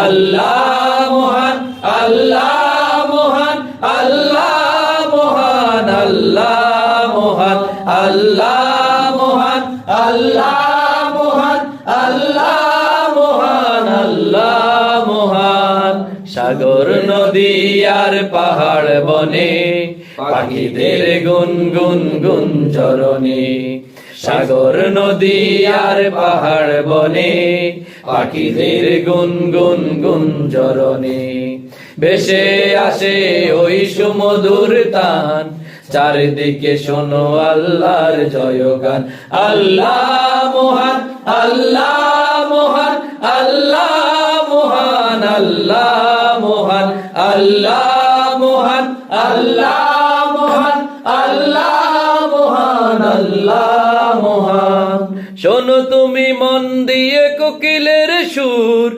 আল্লাহ মহান, আল্লাহ মহান, আল্লাহ মহান, আল্লাহ মহান, আল্লাহ মহান, আল্লাহ মহান, আল্লাহ মহান, আল্লাহ মহান। সাগর নদী আর পাহাড় বনে পাখিদের গুনগুন গুঞ্জরণে, সাগর নদী আর পাহাড় বনে পাখিদের গুনগুন গুঞ্জরণে। ভেসে আসে ওই সুমধুর তান, চারিদিকে শোনো আল্লাহর জয়গান। আল্লাহ মহান, আল্লাহ মহান, আল্লাহ মহান, আল্লাহ মহান, আল্লাহ মহান, আল্লাহ মহান, আল্লাহ মহান, আল্লাহ মহান। শোনো তুমি মন দিয়ে কোকিলের সুর,